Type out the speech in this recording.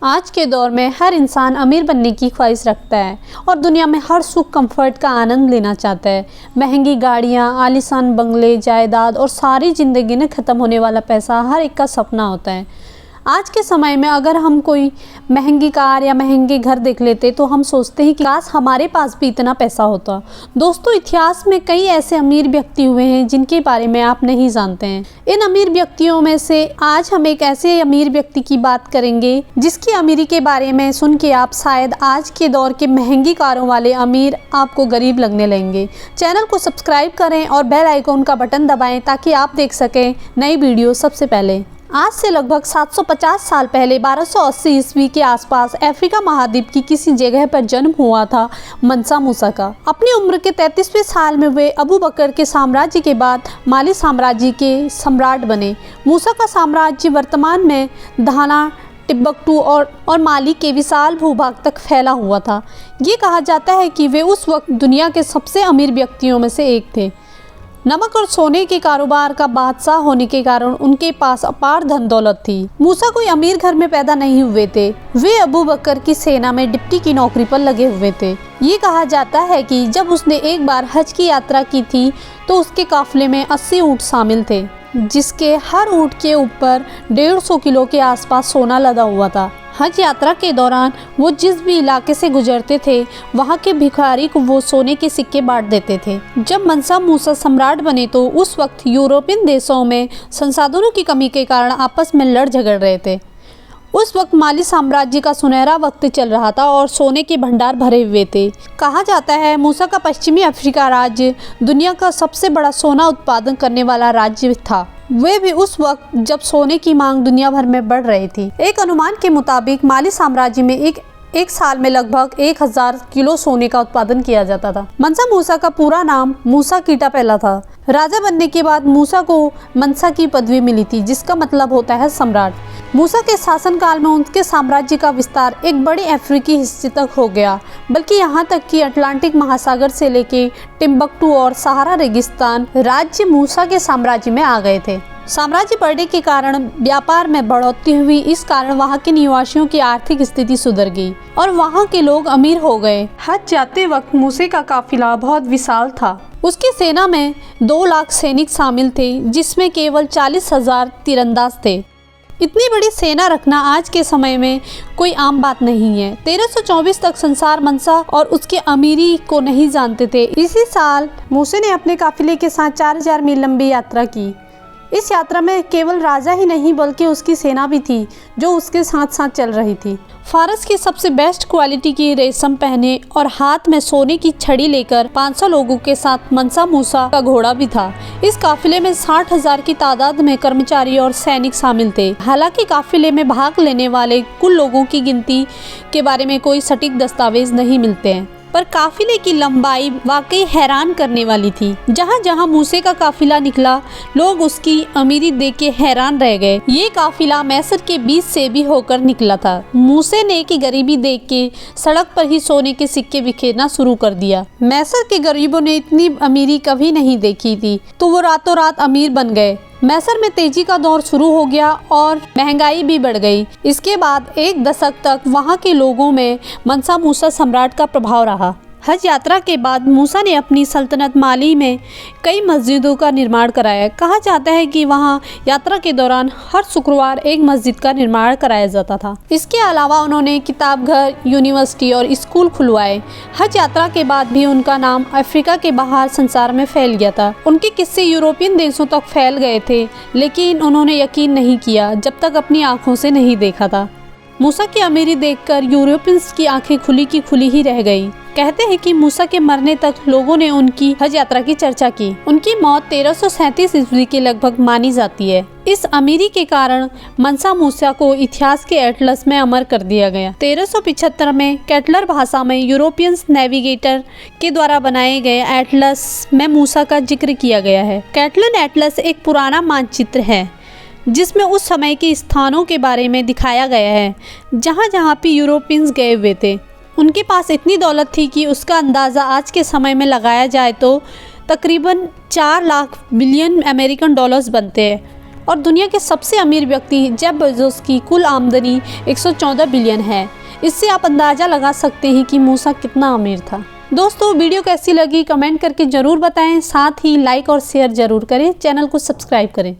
आज के दौर में हर इंसान अमीर बनने की ख्वाहिश रखता है और दुनिया में हर सुख कंफर्ट का आनंद लेना चाहता है। महंगी गाड़ियाँ, आलीशान बंगले, जायदाद और सारी ज़िंदगी में ख़त्म होने वाला पैसा हर एक का सपना होता है। आज के समय में अगर हम कोई महंगी कार या महंगे घर देख लेते तो हम सोचते हैं कि काश हमारे पास भी इतना पैसा होता। दोस्तों, इतिहास में कई ऐसे अमीर व्यक्ति हुए हैं जिनके बारे में आप नहीं जानते हैं। इन अमीर व्यक्तियों में से आज हम एक ऐसे अमीर व्यक्ति की बात करेंगे जिसकी अमीरी के बारे में सुन के आप शायद आज के दौर के महंगी कारों वाले अमीर आपको गरीब लगने लगेंगे। चैनल को सब्सक्राइब करें और बेल आइकॉन का बटन दबाएं ताकि आप देख सकें नई वीडियो सबसे पहले। आज से लगभग 750 साल पहले 1280 ईस्वी के आसपास अफ्रीका महाद्वीप की किसी जगह पर जन्म हुआ था मंसा मूसा का। अपनी उम्र के 33वें साल में वे अबू बकर के साम्राज्य के बाद माली साम्राज्य के सम्राट बने। मूसा का साम्राज्य वर्तमान में घाना, टिम्बकटू और माली के विशाल भूभाग तक फैला हुआ था। ये कहा जाता है कि वे उस वक्त दुनिया के सबसे अमीर व्यक्तियों में से एक थे। नमक और सोने के कारोबार का बादशाह होने के कारण उनके पास अपार धन दौलत थी। मूसा कोई अमीर घर में पैदा नहीं हुए थे। वे अबू बकर की सेना में डिप्टी की नौकरी पर लगे हुए थे। ये कहा जाता है कि जब उसने एक बार हज की यात्रा की थी तो उसके काफिले में 80 ऊँट शामिल थे, जिसके हर ऊँट के ऊपर 150 किलो के आसपास सोना लदा हुआ था। हज यात्रा के दौरान वो जिस भी इलाके से गुजरते थे वहाँ के भिखारी को वो सोने के सिक्के बांट देते थे। जब मंसा मूसा सम्राट बने तो उस वक्त यूरोपियन देशों में संसाधनों की कमी के कारण आपस में लड़ झगड़ रहे थे। उस वक्त माली साम्राज्य का सुनहरा वक्त चल रहा था और सोने के भंडार भरे हुए थे। कहा जाता है मूसा का पश्चिमी अफ्रीका राज्य दुनिया का सबसे बड़ा सोना उत्पादन करने वाला राज्य था। वे भी उस वक्त जब सोने की मांग दुनिया भर में बढ़ रही थी। एक अनुमान के मुताबिक माली साम्राज्य में एक साल में लगभग 1000 किलो सोने का उत्पादन किया जाता था। मंसा मूसा का पूरा नाम मूसा कीटा पहला था। राजा बनने के बाद मूसा को मंसा की पदवी मिली थी, जिसका मतलब होता है सम्राट। मूसा के शासनकाल में उनके साम्राज्य का विस्तार एक बड़े अफ्रीकी हिस्से तक हो गया, बल्कि यहाँ तक कि अटलांटिक महासागर से लेके टिम्बकटू और सहारा रेगिस्तान राज्य मूसा के साम्राज्य में आ गए थे। साम्राज्य बढ़ने के कारण व्यापार में बढ़ोतरी हुई। इस कारण वहाँ के निवासियों की आर्थिक स्थिति सुधर गई और वहाँ के लोग अमीर हो गए। हज जाते वक्त मूसे का काफिला बहुत विशाल था। उसकी सेना में 2 लाख सैनिक शामिल थे, जिसमें केवल 40,000 तीरंदाज थे। इतनी बड़ी सेना रखना आज के समय में कोई आम बात नहीं है। 1324 तक संसार मंसा और उसके अमीरी को नहीं जानते थे। इसी साल मूसे ने अपने काफिले के साथ 4000 मील लंबी यात्रा की। इस यात्रा में केवल राजा ही नहीं बल्कि उसकी सेना भी थी जो उसके साथ साथ चल रही थी। फारस की सबसे बेस्ट क्वालिटी की रेशम पहने और हाथ में सोने की छड़ी लेकर 500 लोगों के साथ मंसा मूसा का घोड़ा भी था। इस काफिले में 60,000 की तादाद में कर्मचारी और सैनिक शामिल थे। हालांकि काफिले में भाग लेने वाले कुल लोगों की गिनती के बारे में कोई सटीक दस्तावेज नहीं मिलते हैं, पर काफिले की लंबाई वाकई हैरान करने वाली थी। जहाँ जहाँ मूसे का काफिला निकला, लोग उसकी अमीरी देख के हैरान रह गए। ये काफिला मैसर के बीच से भी होकर निकला था। मूसे ने की गरीबी देख के सड़क पर ही सोने के सिक्के बिखेरना शुरू कर दिया। मैसर के गरीबों ने इतनी अमीरी कभी नहीं देखी थी, तो वो रातों रात अमीर बन गए। मैसर में तेजी का दौर शुरू हो गया और महंगाई भी बढ़ गई। इसके बाद 1 दशक तक वहाँ के लोगों में मंसा मूसा सम्राट का प्रभाव रहा। हज यात्रा के बाद मूसा ने अपनी सल्तनत माली में कई मस्जिदों का निर्माण कराया। कहा जाता है कि वहाँ यात्रा के दौरान हर शुक्रवार एक मस्जिद का निर्माण कराया जाता था। इसके अलावा उन्होंने किताब घर, यूनिवर्सिटी और स्कूल खुलवाए। हज यात्रा के बाद भी उनका नाम अफ्रीका के बाहर संसार में फैल गया था। उनके किस्से यूरोपियन देशों तक फैल गए थे, लेकिन उन्होंने यकीन नहीं किया जब तक अपनी आँखों से नहीं देखा था। मूसा की अमीरी देखकर यूरोपियंस की आंखें खुली की खुली ही रह गई। कहते हैं कि मूसा के मरने तक लोगों ने उनकी हज यात्रा की चर्चा की। उनकी मौत 1337 ईस्वी के लगभग मानी जाती है। इस अमीरी के कारण मंसा मूसा को इतिहास के एटलस में अमर कर दिया गया। 1375 में केटलर भाषा में यूरोपियंस नेविगेटर के द्वारा बनाए गए एटलस में मूसा का जिक्र किया गया है। कैटलन एटलस एक पुराना मानचित्र है जिसमें उस समय के स्थानों के बारे में दिखाया गया है जहाँ जहाँ पे यूरोपियंस गए हुए थे। उनके पास इतनी दौलत थी कि उसका अंदाज़ा आज के समय में लगाया जाए तो तकरीबन 4 लाख बिलियन अमेरिकन डॉलर्स बनते हैं। और दुनिया के सबसे अमीर व्यक्ति जेफ बेजोस की कुल आमदनी 114 बिलियन है। इससे आप अंदाज़ा लगा सकते हैं कि मूसा कितना अमीर था। दोस्तों, वीडियो कैसी लगी कमेंट करके ज़रूर बताएं। साथ ही लाइक और शेयर ज़रूर करें। चैनल को सब्सक्राइब करें।